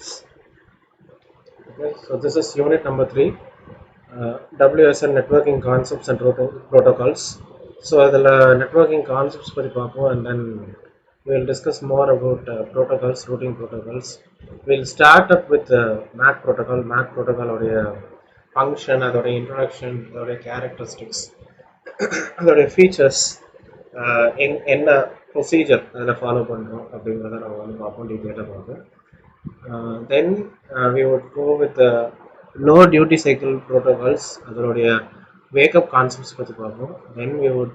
Okay, so this is unit number 3, WSN networking concepts and protocols. So the networking concepts பத்தி பார்ப்போம், and then we will discuss more about protocols, routing protocols. We'll start up with MAC protocol. MAC protocol உடைய function, அதோடைய introduction, அதோடைய characteristics, அதோடைய features, என்ன procedure அதில் follow பண்ணுறோம் அப்படிங்கிறத நம்ம வந்து பார்ப்போம், டீட்டெயிலாக பார்ப்போம். Then we would go with the low duty cycle protocols, அதனுடைய wake-up concepts பற்றி பார்ப்போம். Then we would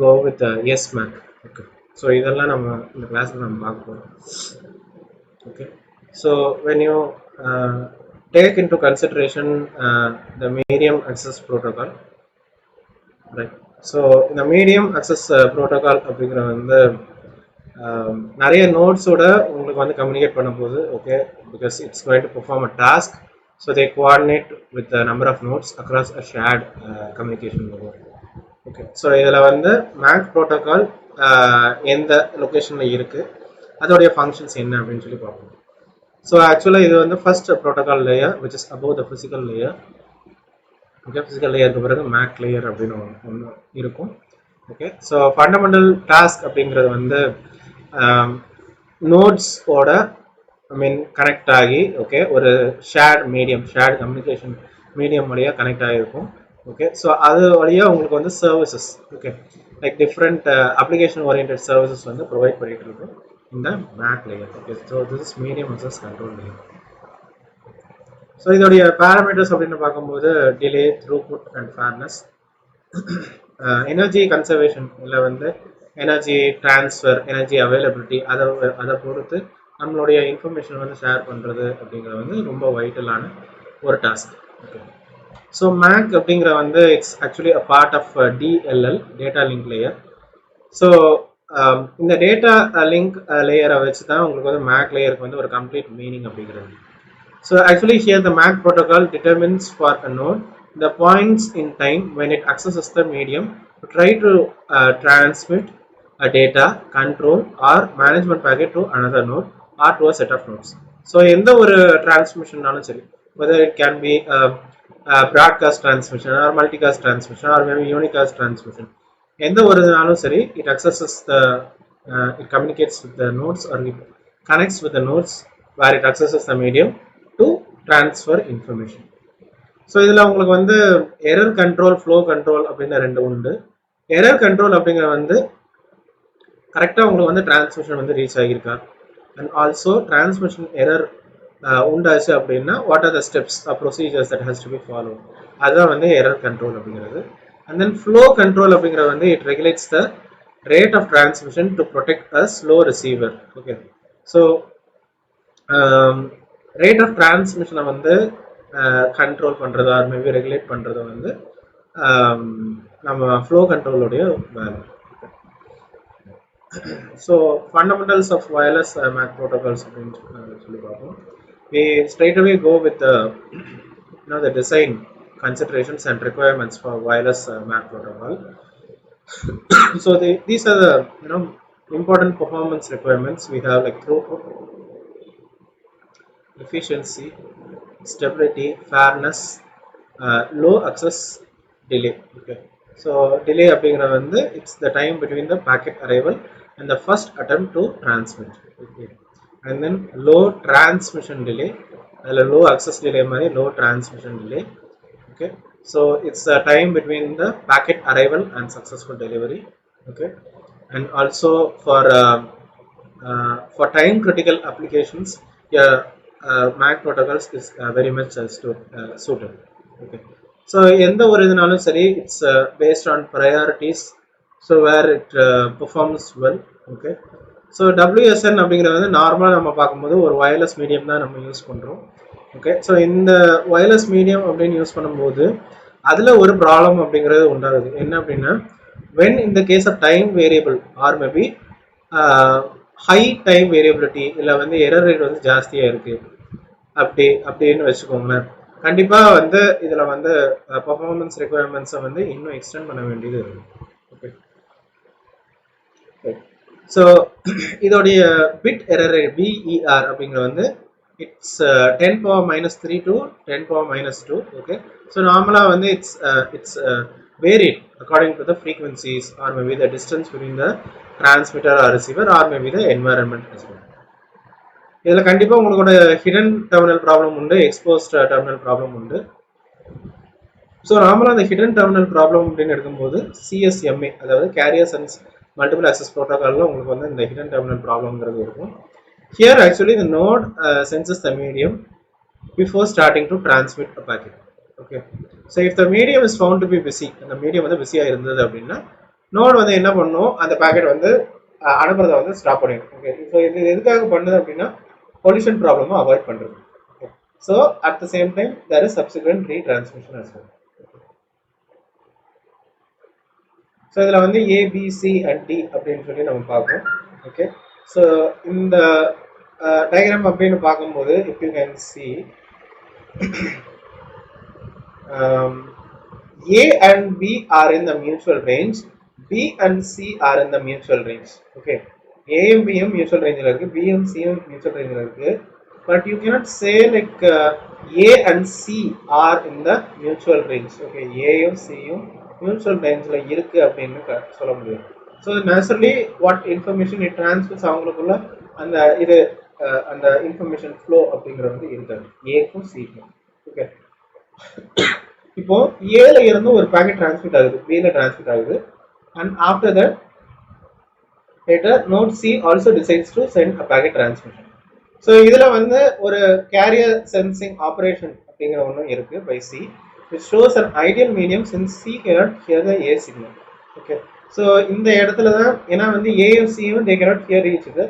go with the SMAC. Okay, so இதெல்லாம் நம்ம இந்த கிளாஸில் நம்ம பார்க்க போகிறோம். Okay, so when you take into consideration the medium access protocol, right? So இந்த மீடியம் அக்சஸ் ப்ரோட்டோகால் அப்படிங்கிற வந்து நிறைய நோட்ஸோட உங்களுக்கு வந்து கம்யூனிகேட் பண்ணும்போது, okay, because it's going to perform a task, so they coordinate with number of nodes across a shared communication network. Okay, so இதில் வந்து மேக் ப்ரோட்டோகால் எந்த லொக்கேஷனில் இருக்குது, அதோடைய ஃபங்க்ஷன்ஸ் என்ன அப்படின்னு சொல்லி பார்ப்போம். ஸோ ஆக்சுவலாக இது வந்து first protocol layer which is above the physical layer. Okay, physical லேயருக்கு பிறகு மேக் லேயர் அப்படின்னு ஒன்று இருக்கும். ஓகே, ஸோ ஃபண்டமெண்டல் டாஸ்க் அப்படிங்கிறது வந்து நோட்ஸோட கனெக்ட் ஆகி, ஓகே, ஒரு shared medium, shared communication medium வழியாக கனெக்ட் ஆகிருக்கும். ஓகே, ஸோ அது வழியாக உங்களுக்கு வந்து services, okay, like different application oriented services வந்து ப்ரொவைட் பண்ணிட்டு இருக்கும் இந்த MAC layer. Okay, so this is medium access control layer. So இதோடைய பேராமீட்டர்ஸ் அப்படின்னு பார்க்கும்போது delay, throughput and fairness, energy conservation, இல்லை வந்து எனர்ஜி டிரான்ஸ்ஃபர், எனர்ஜி அவைலபிலிட்டி, அதை பொறுத்து நம்மளுடைய இன்ஃபர்மேஷன் வந்து ஷேர் பண்ணுறது அப்படிங்கிறது வந்து ரொம்ப வைட்டலான ஒரு டாஸ்க். ஓகே, ஸோ மேக் அப்படிங்கிற வந்து it's actually a part of DLL, data link layer. So இந்த டேட்டா லிங்க் லேயரை வச்சு தான் உங்களுக்கு வந்து மேக் லேயருக்கு வந்து ஒரு கம்ப்ளீட் மீனிங் அப்படிங்கிறது. So actually here the MAC protocol determines for a node the points in time when it accesses the medium to try to transmit a data, control or management packet to another node or to a set of nodes. So எந்த ஒரு transmission-நாலும் சரி, whether it can be a broadcast transmission or multicast transmission or maybe unicast transmission, எந்த ஒரு இதுனாலும் சரி, it accesses the it communicates with the nodes or it connects with the nodes where it accesses the medium to transfer information. So இதில் உங்களுக்கு வந்து error control, flow control அப்படின்னு ரெண்டு உண்டு. Error control அப்படிங்கிற வந்து கரெக்டாக உங்களுக்கு வந்து டிரான்ஸ்மிஷன் வந்து ரீச் ஆகியிருக்கா, அண்ட் ஆல்சோ டிரான்ஸ்மிஷன் எரர் உண்டாச்சு அப்படின்னா what are the steps procedures that has to be follow, அதுதான் வந்து எரர் கண்ட்ரோல் அப்படிங்கிறது. அண்ட் தென் ஃப்ளோ கண்ட்ரோல் அப்படிங்கிறது வந்து it regulates the rate of transmission to protect a slow receiver. Okay, so rate of டிரான்ஸ்மிஷனை வந்து control பண்ணுறதா maybe regulate பண்ணுறதை வந்து நம்ம ஃப்ளோ கண்ட்ரோலுடைய வேலை. So fundamentals of wireless MAC protocols அப்படின்னு சொல்லி பார்ப்போம். we straight away go with the the design considerations and requirements for wireless MAC protocol. So these are the important performance requirements. We have like throughput, efficiency, stability, fairness, low access, delay. Okay, so delay அப்படிங்கிறது வந்து it's the time between the packet arrival and the first attempt to transmit. Okay, and then low transmission delay, low access delay மாதிரி low transmission delay. Okay, so it's the time between the packet arrival and successful delivery. Okay, and also for time critical applications, yeah, MAC protocols is very much suited. Okay, so எந்த ஒரு இதுனாலும் சரி it's based on priorities, so where it performs well. Okay, so WSN அப்படிங்கிறது வந்து நார்மலாக நம்ம பார்க்கும்போது ஒரு wireless medium தான் நம்ம யூஸ் பண்ணுறோம். ஓகே, ஸோ இந்த வயர்லெஸ் மீடியம் அப்படின்னு யூஸ் பண்ணும்போது அதில் ஒரு ப்ராப்ளம் அப்படிங்கிறது உண்டாகுது. என்ன அப்படின்னா, when in the case of time variable or maybe high time variability, இல்லை வந்து எரர் ரேட் வந்து ஜாஸ்தியாக இருக்குது அப்படின்னு வச்சுக்கோங்களேன், கண்டிப்பாக வந்து இதில் வந்து பர்ஃபார்மன்ஸ் ரெக்குயர்மெண்ட்ஸை வந்து இன்னும் எக்ஸ்டெண்ட் பண்ண வேண்டியது இருக்குது. ஓகே, ஸோ இதோடைய பிட் எரர் BER அப்படிங்கிறது வந்து it's 10 power minus 3 to 10 power minus 2. Okay, so நார்மலாக வந்து it's varied according to the frequencies or maybe the distance between the transmitter or receiver or maybe the environment as well. இதில் கண்டிப்பாக உங்களோட hidden terminal problem உண்டு, exposed terminal problem உண்டு. So நார்மலாக அந்த hidden terminal problem அப்படின்னு எடுக்கும்போது CSMA, அதாவது கேரியர் சென்ஸ் மல்டிபிள் ஆக்சஸ் ப்ரோட்டோகாலில் உங்களுக்கு வந்து இந்த ஹிடன் டெர்மினல் ப்ராப்ளம்ங்கிறது இருக்கும். Here actually the node senses the medium before starting to transmit a packet. Okay, so if the medium is found to be busy, அந்த medium வந்து பிஸியாக இருந்தது அப்படின்னா நோட் வந்து என்ன பண்ணும், அந்த பேக்கெட் வந்து அனுப்புறதை வந்து ஸ்டாப் பண்ணிடும். ஓகே, ஸோ இது எதுக்காக பண்ணுது அப்படின்னா collision ப்ராப்ளமும் அவாய்ட் பண்ணுறது. Okay, so at the same time there is subsequent retransmission as well. So இதில் வந்து A, B, C and D அப்படின்னு சொல்லி நம்ம பார்ப்போம். ஓகே, ஸோ இந்த டயக்ராம் அப்படின்னு பார்க்கும்போது if you can see A and B are in the mutual range, B and C are in the mutual range. Okay, A and B mutual range la irukku, B and C mutual range la irukku, but you cannot say like A and C are in the mutual range. Okay, A and C mutual range la irukku அப்படினு சொல்ல முடியும். So naturally what information it transfers அவங்களுக்குள்ள அந்த இது அந்த information flow அப்படிங்கிறது வந்து இருக்காது ஏக்கும் சிக்கும். ஓகே, இப்போ ஏல இருந்து ஒரு பேக்கெட் டிரான்ஸ்மிட் ஆகுது, பில டிரான்ஸ்மிட் ஆகுது, and after that later node C also decides to send a packet transmission. So இதுல வந்து ஒரு கேரியர் சென்சிங் ஆப்ரேஷன் அப்படிங்கிற ஒன்றும் இருக்கு by C, which shows an ideal medium since C cannot hear the A signal. Okay, so இந்த இடத்துல தான் ஏன்னா வந்து ஏயும் சியும் they cannot hear each other,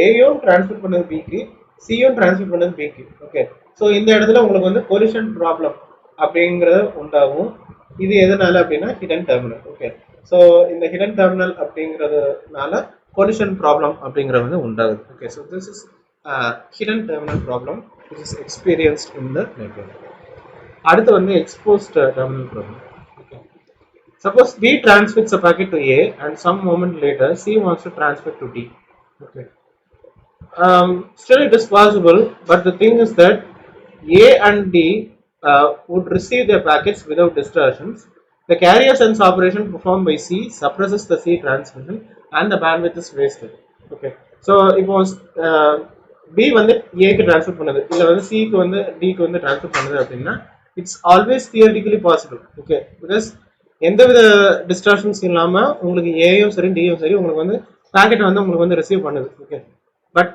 ஏயும் டிரான்ஸ்மிட் பண்ணது பிக்கு, சியும் டிரான்ஸ்மிட் பண்ணது பிக்கு. ஓகே, ஸோ இந்த இடத்துல உங்களுக்கு வந்து கொலிஷன் ப்ராப்ளம் அப்படிங்கிறது உண்டாகும். இது எதனால அப்படின்னா ஹிடன் டெர்மினல். ஓகே, ஸோ இந்த ஹிடன் டெர்மினல் அப்படிங்கிறதுனால கொலிஷன் ப்ராப்ளம் அப்படிங்கிறது வந்து உண்டாகுது. Okay, so this is hidden terminal problem which is experienced in the network. அடுத்து வந்து exposed terminal problem. Okay, suppose B transmits a packet to A and some moment later C wants to transmit to D. Okay, still it is possible, but the thing is that A and D would receive their packets without distortions. The carrier sense operation performed by C suppresses the C transmission and the bandwidth is wasted. Okay, so இப்போ B வந்து A க்கு transfer பண்ணுது, இல்லை வந்து C க்கு வந்து D க்கு வந்து ட்ரான்ஸ்ஃபர் பண்ணுது அப்படின்னா it's always theoretically possible. Okay, because எந்தவித டிஸ்டார்ஷன்ஸ் இல்லாமல் உங்களுக்கு ஏயும் சரி டியும் சரி உங்களுக்கு வந்து பேக்கெட் வந்து உங்களுக்கு வந்து ரிசீவ் பண்ணுது. Okay, but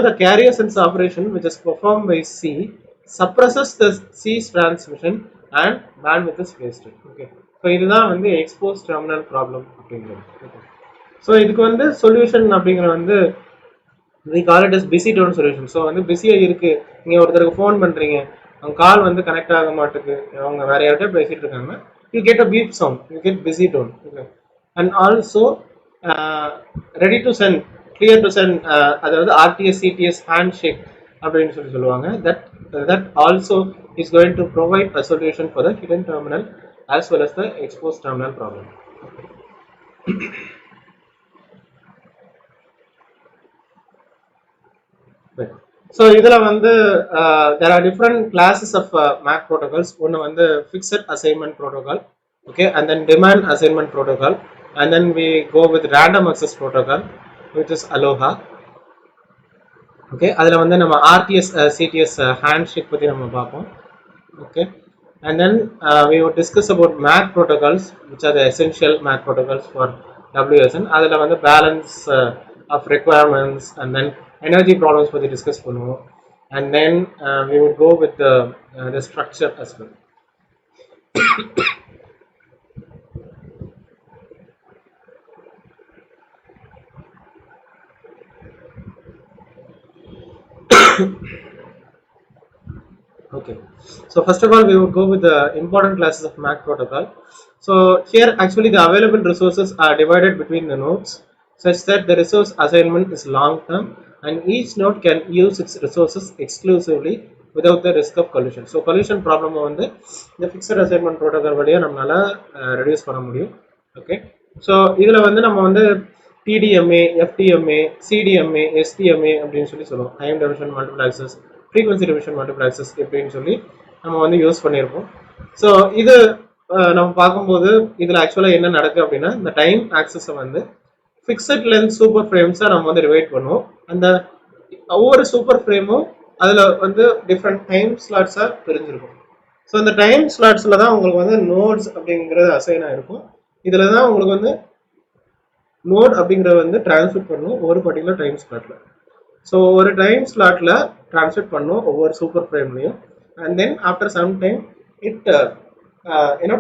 the carrier sense operation which is performed by C suppresses the C's transmission and bandwidth is wasted. Okay, so இதுதான் வந்து exposed terminal problem அப்படிங்கிறது. Okay, so இதுக்கு வந்து சொல்யூஷன் அப்படிங்கிறது வந்து we call it as busy tone solution. So வந்து பிஸியாக இருக்கு, நீங்கள் ஒருத்தருக்கு ஃபோன் பண்ணுறீங்க, அவங்க கால் வந்து கனெக்ட் ஆக மாட்டேங்குது, அவங்க வேற யார்கிட்ட பேசிட்டு இருக்காங்க, you get a beep sound, you get busy tone. Okay, and also ready to send, clear to send, அதாவது RTS CTS handshake அப்படின்னு சொல்லி சொல்லுவாங்க. that also is going to provide a solution for the hidden terminal as well as the exposed terminal problem. So இதுல வந்து there are different classes of MAC protocols. ஒன்று வந்து fixed assignment protocol, okay, and then demand assignment protocol, and then we go with random access protocol which is Aloha. Okay, அதில் வந்து நம்ம RTS CTS handshake பற்றி நம்ம பார்ப்போம். Okay, and then we would discuss about MAC protocols which are the essential MAC protocols for WSN. அதில் வந்து balance of requirements and then energy problems பற்றி discuss பண்ணுவோம், and then we would go with the structure as well. Okay, so first of all we would go with the important classes of MAC protocol. So here actually the available resources are divided between the nodes such that the resource assignment is long term and each node can use its resources exclusively without the risk of collision. So collision problem வந்து இந்த fixed assignment protocol வழியா நம்மளால reduce பண்ண முடியும். Okay, so இதுல வந்து நம்ம வந்து TDMA, FDMA, CDMA, SDMA அப்படின்னு சொல்லி சொல்லுவோம். Time division multiple access, frequency division multiple access எப்படின்னு சொல்லி நம்ம வந்து யூஸ் பண்ணியிருப்போம். ஸோ இது நம்ம பார்க்கும்போது இதில் ஆக்சுவலாக என்ன நடக்குது அப்படின்னா, இந்த டைம் ஆக்சஸை வந்து ஃபிக்ஸட் லென்த் சூப்பர் ஃப்ரேம்ஸாக நம்ம வந்து டிவைட் பண்ணுவோம். அந்த ஒவ்வொரு சூப்பர் ஃப்ரேமும் அதில் வந்து டிஃப்ரெண்ட் டைம் ஸ்லாட்ஸாக பிரிஞ்சிருக்கும். ஸோ இந்த டைம் ஸ்லாட்ஸில் தான் உங்களுக்கு வந்து நோட்ஸ் அப்படிங்கிறது அசைன் ஆகிருக்கும். இதில் தான் உங்களுக்கு வந்து நோட் அப்படிங்கிறத வந்து டிரான்ஸ்மிட் பண்ணும் ஒரு பர்டிகுலர் டைம் ஸ்லாட்ல. ஸோ ஒரு டைம் ஸ்லாட்ல டிரான்ஸ்மிட் பண்ணும் ஒவ்வொரு சூப்பர் ஃப்ரேம்லையும். And then after some time it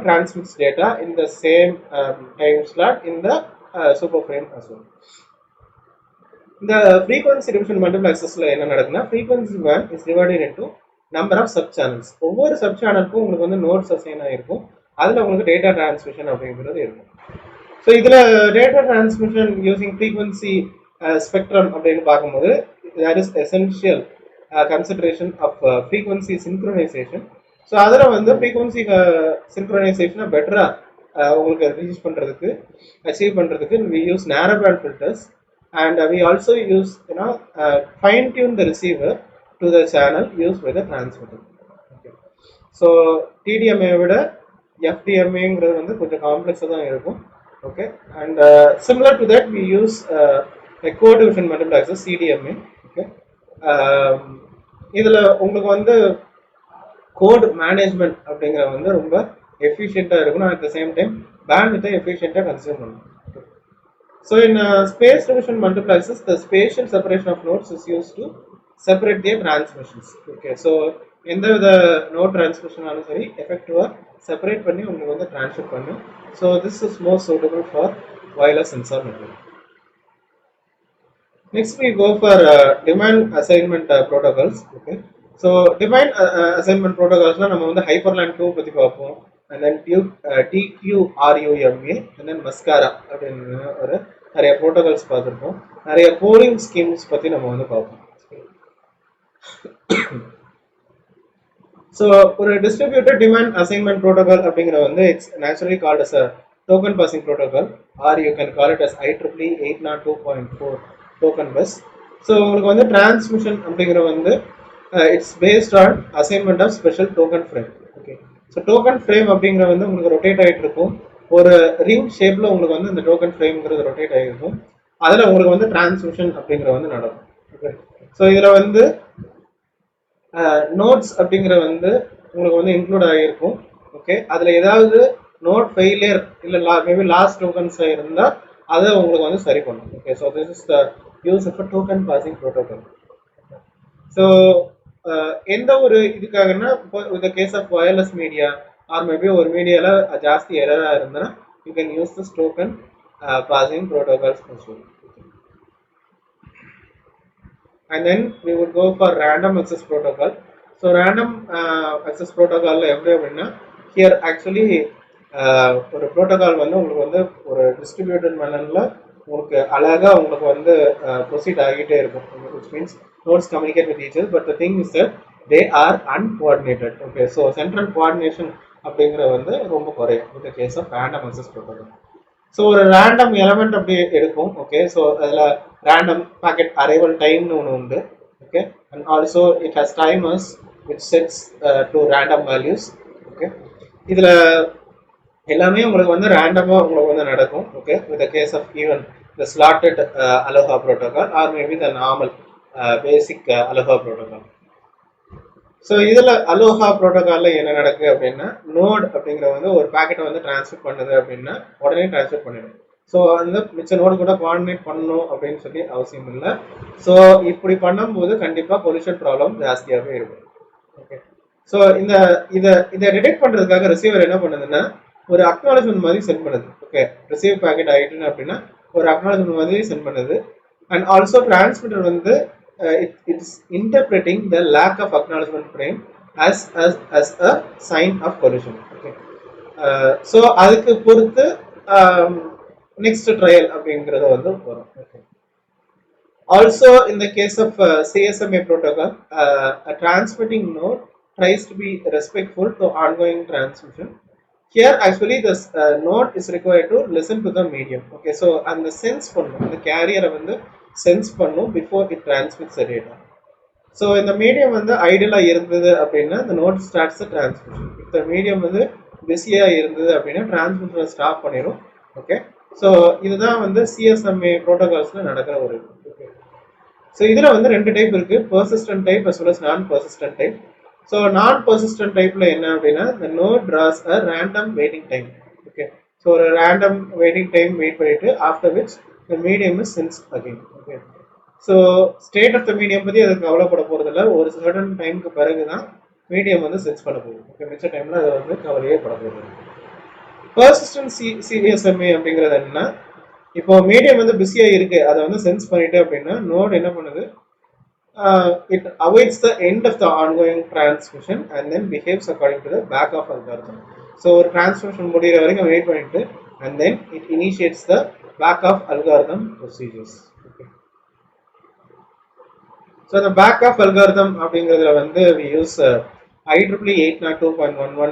transmits data in the same time slot in the super frame as well. இந்த frequency division multiple accessல என்ன நடக்குன்னா, frequency band is divided into number of sub channels. ஒவ்வொரு sub channelக்கும் உங்களுக்கு வந்து notes assign ஆயிருக்கும். அதுல உங்களுக்கு data transmission அப்படிங்கிறது இருக்கும். ஸோ இதுல data transmission using frequency spectrum அப்படின்னு பார்க்கும்போது that is essential consideration of frequency synchronization. So அதில் வந்து ஃப்ரீக்வன்சி சின்க்ரோனைசேஷனை பெட்டராக உங்களுக்கு ரீச் பண்ணுறதுக்கு அச்சீவ் பண்ணுறதுக்கு we use narrow band filters and we also use fine tune the receiver to the channel used by the transmitter. Okay. So TDMA விட FDMAங்கிறது வந்து கொஞ்சம் காம்ப்ளெக்ஸாக தான் இருக்கும். Okay, and similar to that we use code division multiple access CDMA. Okay, இதில் உங்களுக்கு வந்து code management அப்படிங்கிற வந்து ரொம்ப எஃபிஷியண்டாக இருக்கணும். அட் த சேம் டைம் பேண்ட்வித்தை எஃபிஷியண்டாக கன்சியூம் பண்ணணும். So in space division multiple access the spatial separation of nodes is use to separate their transmissions. Okay, so எந்த வித நோட் டிரான்ஸ்மிஷனாலும் சரி எஃபெக்டிவாக செப்பரேட் பண்ணி உங்களுக்கு வந்து டிரான்ஸ்மிட் பண்ணும். So this is most suitable for wireless sensor network. Next we go for demand assignment protocols. Okay, so demand assignment protocols na நம்ம வந்து hyperland 2 பத்தி பார்ப்போம். And then TQRUMA and then Mascara அப்படினு ஒரு நிறைய protocols பார்த்திருப்போம். நிறைய polling schemes பத்தி நம்ம வந்து பார்ப்போம். So ஒரு distributed demand assignment protocol அப்படிங்கற வந்து it's naturally called as a token passing protocol, or you can call it as IEEE 802.4 token bus. So உங்களுக்கு வந்து transmission அப்படிங்கற வந்து it's based on assignment of special token frame. Okay, so token frame அப்படிங்கற வந்து உங்களுக்கு rotate ஆயிட்டு இருக்கும். ஒரு ரிங் ஷேப்ல உங்களுக்கு வந்து இந்த token frameங்கிறது ரொட்டேட் ஆயிருக்கும். அதுல உங்களுக்கு வந்து transmission அப்படிங்கற வந்து நடக்கும். Okay, so இதுல வந்து நோட்ஸ் அப்படிங்கற வந்து உங்களுக்கு வந்து இன்க்ளூட் ஆகிருக்கும். ஓகே, அதுல ஏதாவது நோட் ஃபெயிலியர் இல்ல மேபி லாஸ்ட் டோக்கன்ஸ் இருந்தா அதை உங்களுக்கு வந்து சரி பண்ணும். Okay, so this is the use of token passing protocol. So எந்த ஒரு இதுக்காகனா இந்த case of wireless media or maybe ஒரு மீடியால ஜாஸ்தி எரரா இருந்தா you can use this token passing protocols also. And then we would go for random access protocol. So random access protocol la eppadi appadina, here actually ஒரு protocol வந்து உங்களுக்கு வந்து ஒரு distributed mannerல உங்களுக்கு அழகா உங்களுக்கு வந்து proceed ஆகிட்டே இருக்கும். Which means nodes communicate with each other, but the thing is that they are uncoordinated. Okay, so central coordination அப்படிங்கற வந்து ரொம்ப குறையும் in the case of random access protocol. So ஒரு ரேண்டம் எலமெண்ட் அப்படி எடுக்கும். ஓகே, ஸோ அதில் random packet arrival டைம்னு ஒன்று உண்டு. Okay, and also it has timers which sets to random values. Okay, இதில் எல்லாமே உங்களுக்கு வந்து ரேண்டமாக உங்களுக்கு வந்து நடக்கும். Okay, with the case of even the slotted ALOHA protocol or maybe the normal basic ALOHA protocol. So இதில் அலோஹா ப்ரோட்டோகாலில் என்ன நடக்குது அப்படின்னா, நோட் அப்படிங்கிற வந்து ஒரு பேக்கெட்டை வந்து டிரான்ஸ்ஃபர் பண்ணுது அப்படின்னா உடனே டிரான்ஸ்ஃபர் பண்ணிடும். ஸோ அந்த மிச்ச நோடு கூட கோஆர்டினேட் பண்ணணும் அப்படின்னு சொல்லி அவசியம் இல்லை. ஸோ இப்படி பண்ணும்போது கண்டிப்பாக பொல்யூஷன் ப்ராப்ளம் ஜாஸ்தியாகவே இருக்கும். ஓகே, ஸோ இதை டிடெக்ட் பண்ணுறதுக்காக ரிசீவர் என்ன பண்ணுதுன்னா ஒரு அக்னாலஜ்மெண்ட் மாதிரி சென்ட் பண்ணுது. ஓகே, ரிசீவ் பேக்கெட் ஆகிட்டுன்னு அப்படின்னா ஒரு அக்னாலஜ்மெண்ட் மாதிரி சென்ட் பண்ணுது. அண்ட் ஆல்சோ டிரான்ஸ்மிட்டர் வந்து it's interpreting the lack of acknowledgement frame as a sign of collision. Okay, so அதுக்கு பொறுத்து next trial அப்படிங்கறது வந்து வரும். Okay, also in the case of CSMA protocol, a transmitting node tries to be respectful to ongoing transmission. here actually this node is required to listen to the medium. Okay, so and the sense பண்ணும், the carrier வந்து sense பண்ணும் before it transmits the data. So இந்த medium வந்து ஐடியலா இருந்தது அப்படின்னா the node starts the transmission. if the medium வந்து பிஸியா இருந்தது அப்படின்னா டிரான்ஸ்மிஷனை ஸ்டாப் பண்ணிடும். ஓகே, ஸோ இதுதான் வந்து சிஎஸ்எம்ஏ ப்ரோட்டோகால்ஸ்ல நடக்கிற ஒரு. ஓகே, ஸோ இதில் வந்து ரெண்டு டைப் இருக்கு, persistent type as well as நான் பெர்சிஸ்டன்ட் டைப். ஸோ நான் பெர்சிஸ்டன்ட் டைப்ல என்ன அப்படின்னா the node draws a random waiting time. Okay, so ஒரு ரேண்டம் வெயிட்டிங் டைம் வெயிட் பண்ணிட்டு after which the medium is sensed again. Okay, so state of the medium பற்றி அதுக்கு கவலைப்பட போகிறதில்ல, ஒரு சர்டன் டைமுக்கு பிறகு தான் மீடியம் வந்து சென்ஸ் பண்ண போகுது. ஓகே, மிச்ச டைமில் அதை வந்து கவலையே பட போகுது. பெர்சிஸ்டன்ட் சிஎஸ்எம்ஏ அப்படிங்கிறது என்னன்னா, இப்போ மீடியம் வந்து பிஸியாக இருக்கு, அதை வந்து சென்ஸ் பண்ணிட்டு அப்படின்னா நோட் என்ன பண்ணுது, it awaits the end of the ongoing transmission and then behaves according to the back off algorithm. So ஒரு transmission முடிகிற வரைக்கும் வெயிட் பண்ணிட்டு and then it initiates the back off algorithm procedures. Okay. So the back off algorithm அப்படிங்கிறதுல வந்து we use IEEE 802.11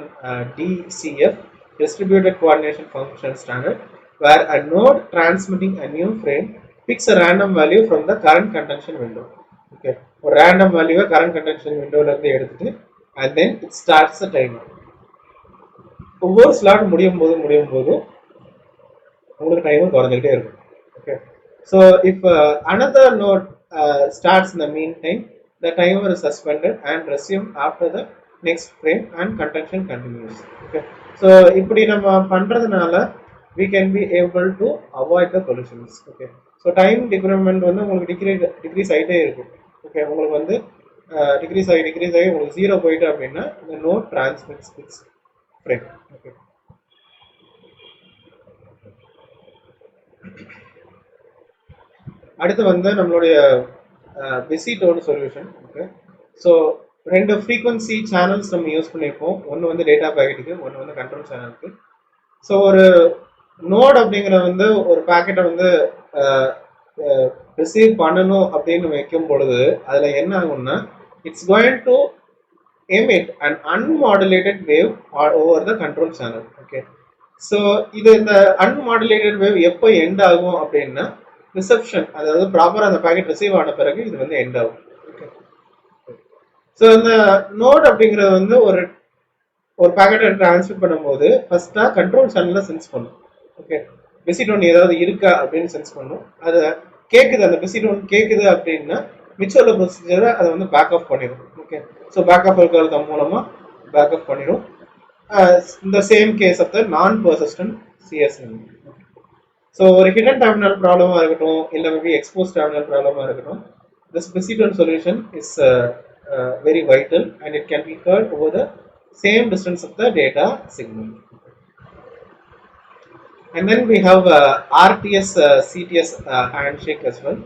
DCF distributed coordination function standard where a node transmitting a new frame picks a random value from the current contention window. Okay, ஒரு random value current contention window ல இருந்து எடுத்துட்டு and then it starts the timer. ஒவ்வொரு slot முடியும் போது உங்களுக்கு timer குறைஞ்சிட்டே இருக்கும். Okay, so if another node starts in the meantime, the timer is suspended and resumed after the next frame and contention continues. Okay, so இப்படி நம்ம பண்றதுனால we can be able to avoid the collisions. Okay, so time decrement வந்து உங்களுக்கு degrees ஆகிட்டே இருக்கும். Okay, உங்களுக்கு வந்து degrees ஆகி உங்களுக்கு 0 போயிட்டு அப்படின்னா the node transmits its frame. Okay, அடுத்து வந்து நம்மளுடைய busy tone solution. Okay, so ரெண்டு ஃப்ரீக்வன்சி சேனல்ஸ் நம்ம யூஸ் பண்ணியிருப்போம், ஒன்று வந்து டேட்டா பேக்கெட்டுக்கு, ஒன்று வந்து கண்ட்ரோல் சேனலுக்கு. ஸோ ஒரு நோட் அப்படிங்கிற வந்து ஒரு பேக்கெட்டை வந்து ரிசீவ் பண்ணணும் அப்படின்னு வைக்கும் பொழுது அதில் என்ன ஆகும்னா it's going to emit an unmodulated wave over the control channel. Okay, so இது இந்த unmodulated wave எப்போ எண்ட் ஆகும் அப்படின்னா ரிசப்ஷன், அதாவது ப்ராப்பராக அந்த பேக்கெட் ரிசீவ் ஆன பிறகு இது வந்து எண்ட் ஆகும். ஓகே, ஸோ இந்த நோட் அப்படிங்கிறது வந்து ஒரு பேக்கெட்டை டிரான்ஸ்மிட் பண்ணும்போது ஃபர்ஸ்டா கண்ட்ரோல் சேனலில் சென்ஸ் பண்ணும். ஓகே, பிஸி டோன் ஏதாவது இருக்கா அப்படின்னு சென்ஸ் பண்ணும். அதை கேட்குது, அந்த பிஸி டோன் கேட்குது அப்படின்னா மிச்சம் உள்ள ப்ரொசீஜரை அதை வந்து பேக் ஆஃப் பண்ணிடும். ஓகே, ஸோ பேக் ஆஃப் இருக்கிறது மூலமாக பேக் ஆஃப் பண்ணிடும். இந்த same case of the non persistent CSMA. So ஒரு ஹிடன் டெர்மினல் ப்ராப்ளமாக இருக்கட்டும், இல்லை மேபி எக்ஸ்போஸ் டெர்மினல் ப்ராப்ளமாக இருக்கட்டும், this busy tone solution is very vital and it can be heard over the same distance of the data signal. And then we have RTS CTS handshake as well.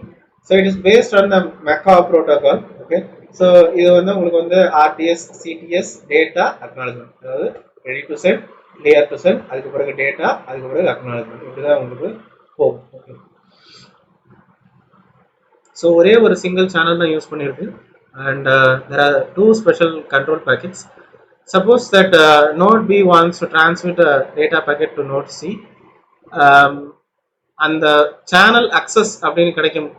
So it is based on the MACA protocol. Okay, so இது வந்து உங்களுக்கு வந்து RTS CTS data acknowledgement, அதாவது ready to send, clear to send, அதுக்கு பிறகு data, அதுக்கு பிறகு acknowledgement, இப்படிதான் உங்களுக்கு போகும். Okay, so ஒரே ஒரு சிங்கிள் சேனல் தான் யூஸ் பண்ணியிருக்கு. And there are two special control packets. Suppose that node B wants to transmit a data packet to node C. And the channel access அப்படினு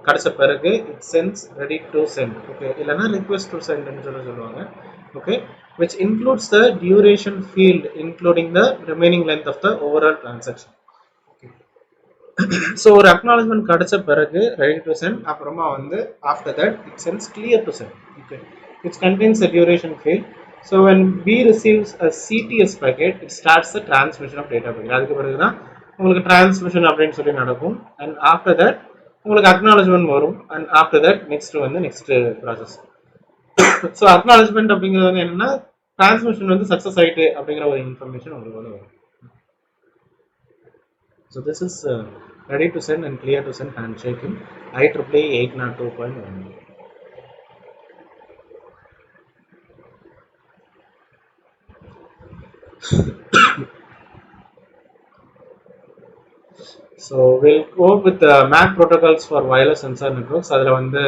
கிடைச்ச பிறகு it sends ready to send. Okay, இல்லனா request to send ன்னு சொல்லுவாங்க. Okay, which includes the duration field including the remaining length of the overall transaction. So ஒரு acknowledgement கிடைச்ச பிறகு ready to send, அப்புறமா வந்து after that it sends clear to send. Okay, which contains the duration field. So when B receives a CTS packet, it starts the transmission of data packet. அதுக்கு பிறகு தான் உங்களுக்கு transmission அப்படின்னு சொல்லி நடக்கும். And after that உங்களுக்கு acknowledgement வரும். And after that next process. So acknowledgement அப்படிங்கிறது வந்து என்னன்னா transmission வந்து சக்சஸ் ஆயிட்டு அப்படிங்கிற ஒரு இன்ஃபர்மேஷன் உங்களுக்கு வந்து வரும். So this is ready to send and clear to send handshake in IEEE 802.1. So we'll go with the MAC protocols for wireless sensor networks. அதில் வந்து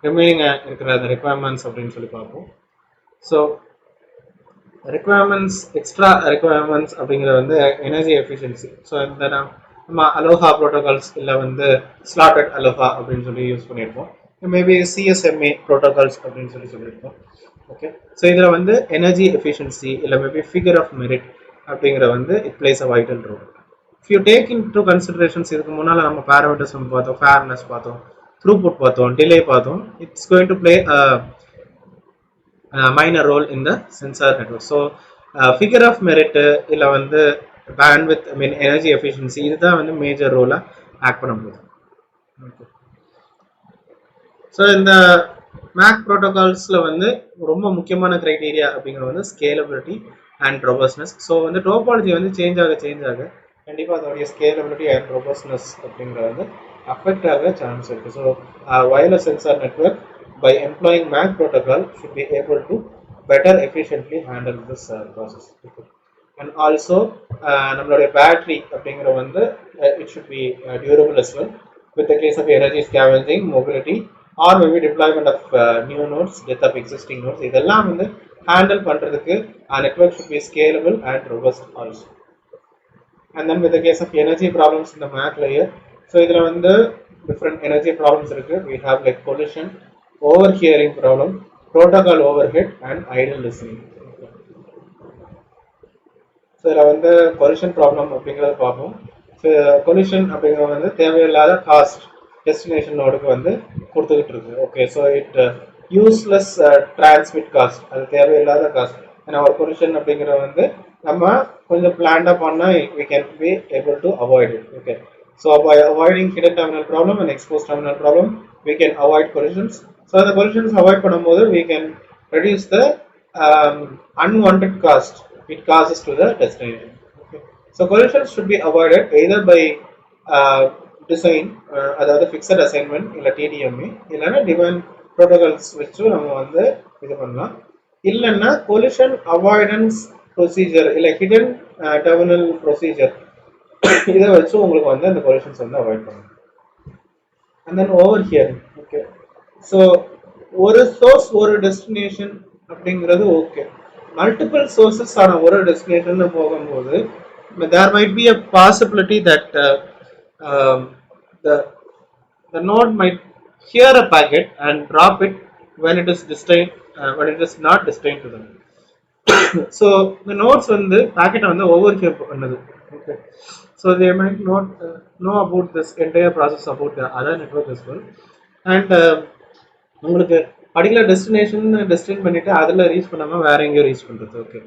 remaining இருக்கிற the requirements அப்படின்னு சொல்லி பார்ப்போம். So requirements, extra requirements அப்படிங்கிறது வந்து energy efficiency. So இந்த நம்ம அலோஹா ப்ரோட்டோகால்ஸ் இல்லை வந்து ஸ்லாட்டட் அலோஹா அப்படின்னு சொல்லி யூஸ் பண்ணியிருப்போம். மேபி சிஎஸ்எம்ஏ ப்ரோட்டோகால்ஸ் அப்படின்னு சொல்லி சொல்லியிருப்போம். ஓகே, ஸோ இதில் வந்து எனர்ஜி எஃபிஷியன்சி இல்லை மேபி ஃபிகர் ஆஃப் மெரிட் அப்படிங்கிற வந்து it plays a vital role. If you take into considerations, இதுக்கு முன்னால் நம்ம பேராமீட்டர்ஸ் பார்த்தோம், ஃபேர்னஸ் பார்த்தோம், த்ரூபுட் பார்த்தோம், டிலே பார்த்தோம். It's going to play minor role in the sensor network. So figure of merit இல்லை வந்து bandwidth, I mean energy efficiency, இதுதான் வந்து மேஜர் ரோலாக ஆக்ட் பண்ண போகுது. ஸோ இந்த மேக் ப்ரோட்டோகால்ஸில் வந்து ரொம்ப முக்கியமான க்ரைட்டீரியா அப்படிங்கிறது வந்து ஸ்கேலபிலிட்டி அண்ட் ரொபஸ்ட்னஸ். ஸோ வந்து டோபாலஜி வந்து சேஞ்ச் ஆக கண்டிப்பாக அதோடைய ஸ்கேலபிலிட்டி அண்ட் ரொபஸ்ட்னஸ் அப்படிங்கிறது வந்து அஃபெக்ட் ஆக சான்ஸ் இருக்குது. So wireless sensor network by employing MAC protocol should be able to better efficiently handle this process. And also நம்மளுடைய பேட்டரி அப்படிங்கிற வந்து it should be durable as well with the case of energy scavenging, mobility or maybe deployment of new nodes, death of existing nodes. இதெல்லாம் வந்து handle பண்றதுக்கு network should be scalable and robust also. And then with the case of energy problems in the MAC layer, so இதுல வந்து different energy problems இருக்கு. We have like collision, overhearing problem, protocol overhead and idle listening. So இதில் வந்து collision problem அப்படிங்கிறத பார்ப்போம். So collision அப்படிங்கிறது வந்து தேவையில்லாத காஸ்ட் டெஸ்டினேஷன் நோடுக்கு வந்து கொடுத்துக்கிட்டு இருக்கு. Okay, so it useless transmit cost, அது தேவையில்லாத காஸ்ட். ஏன்னா ஒரு collision அப்படிங்கிறது வந்து நம்ம கொஞ்சம் பிளான்டாக பண்ணால் we can be able to avoid it. Okay, so by avoiding hidden terminal problem and exposed terminal problem, we can avoid collisions. So the collisions avoid பண்ணும்போது we can reduce the unwanted cost it causes to the destination. Okay, so collisions should be avoided either by design, அதாவது fixed assignment இல்லை TDMA, இல்லைன்னா demand protocols வச்சு நம்ம வந்து இது பண்ணலாம். இல்லைன்னா collision avoidance procedure இல்லை hidden terminal procedure, இதை வச்சு உங்களுக்கு வந்து அந்த collisions வந்து அவாய்ட் பண்ணலாம். And then overhearing. Okay, so ஒரு சோர்ஸ் ஒரு டெஸ்டினேஷன் அப்படிங்கிறது ஓகே. மல்டிபிள் சோர்சஸ் ஆன ஒரு டெஸ்டினேஷன் போகும்போது there might be a possibility that the node might hear a packet and drop it when it is destined, when it is not destined to them. So the nodes வந்து packet வந்து overhear பண்ணுது. Okay, so they might not know about this entire process about the other network as well. And உங்களுக்கு particular destination பண்ணிட்டு அதில் reach பண்ணாமல் வேற எங்கேயோ reach பண்ணுறது. ஓகே,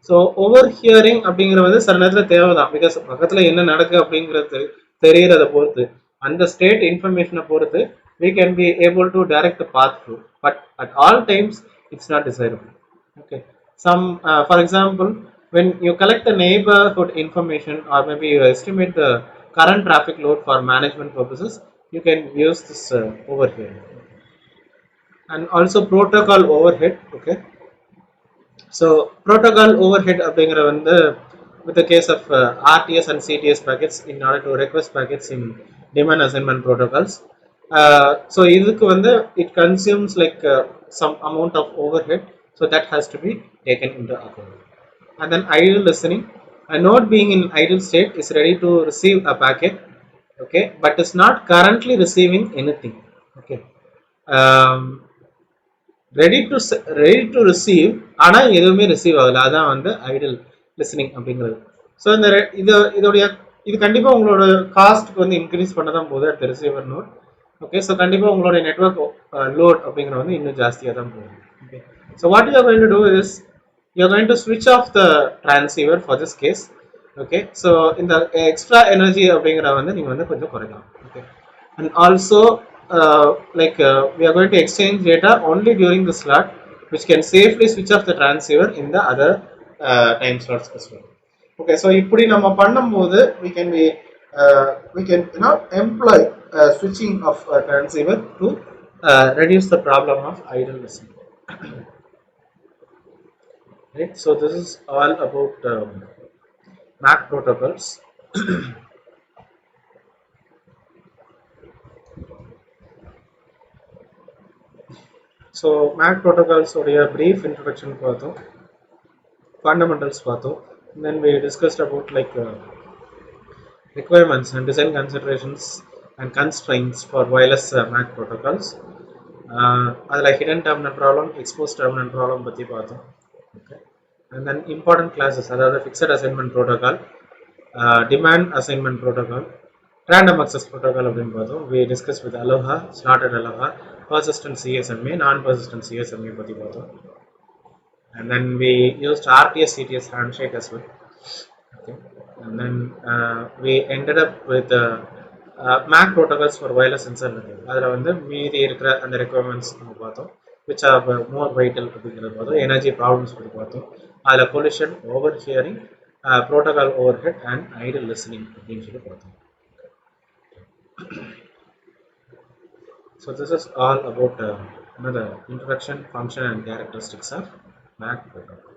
ஸோ ஓவர் ஹியரிங் அப்படிங்கிறது வந்து சில நேரத்தில் தேவை தான். பிகாஸ் பக்கத்தில் என்ன நடக்குது அப்படிங்கிறது தெரியறதை பொறுத்து, அந்த ஸ்டேட் இன்ஃபர்மேஷனை பொறுத்து we can be able to direct the path through, but at all times it's not desirable. Okay, some for example, when you collect the neighborhood information or maybe you estimate the current traffic load for management purposes, you can use this overhearing. And also protocol overhead. Okay, so protocol overhead அப்படிங்கிற வந்து with the case of RTS and CTS packets in order to request packets in demand assignment protocols. So இதுக்கு வந்து it consumes like some amount of overhead, so that has to be taken into account. And then idle listening, a node being in idle state is ready to receive a packet, okay, but is not currently receiving anything. Okay, ready to receive ஆனால் எதுவுமே receive ஆகலை, அதான் வந்து idle listening அப்படிங்கிறது. So இந்த இது கண்டிப்பாக உங்களோட காஸ்ட்டுக்கு வந்து இன்க்ரீஸ் பண்ண தான் போகுது at receiver node. Okay, so கண்டிப்பாக உங்களோட நெட்வொர்க் லோட் அப்படிங்கிற வந்து இன்னும் ஜாஸ்தியாக தான் போகுது. Okay, so what you are going to do is you are going to ஸ்விட்ச் off the transceiver for this case. Okay, so இந்த எக்ஸ்ட்ரா எனர்ஜி அப்படிங்கிற வந்து நீங்கள் வந்து கொஞ்சம் குறைக்கலாம். Okay, and also we are going to exchange data only during the slot, which can safely switch off the transceiver in the other time slots as well. Okay, so இப்படி நம்ம பண்ணும்போது we can employ switching of transceiver to reduce the problem of idle listening. Right, so this is all about MAC protocols. So MAC ப்ரோட்டோகால்ஸோடைய brief introduction பார்த்தோம். fundamentals பார்த்தோம். Then we discussed about like requirements and design considerations and constraints for wireless MAC protocols. அதில் hidden terminal problem, exposed terminal problem பற்றி பார்த்தோம். Okay. And then important classes, அதாவது fixed assignment protocol, demand assignment protocol, random access protocol அப்படின்னு பார்த்தோம். We discussed with Aloha, slotted Aloha, persistent CSMA, non-persistent CSMA பற்றி பார்த்தோம். And then we used RTS CTS handshake as well. Okay. And then we ended up with MAC protocols for wireless sensor network. அதில் வந்து மீதி இருக்கிற அந்த requirements நம்ம பார்த்தோம், which are more vital அப்படிங்கிறது பார்த்தோம். எனர்ஜி ப்ராப்ளம்ஸ் பற்றி பார்த்தோம். அதில் collision, overhearing, protocol overhead and idle listening அப்படின்னு சொல்லி பார்த்தோம். So this is all about the introduction, function and characteristics of MAC protocol.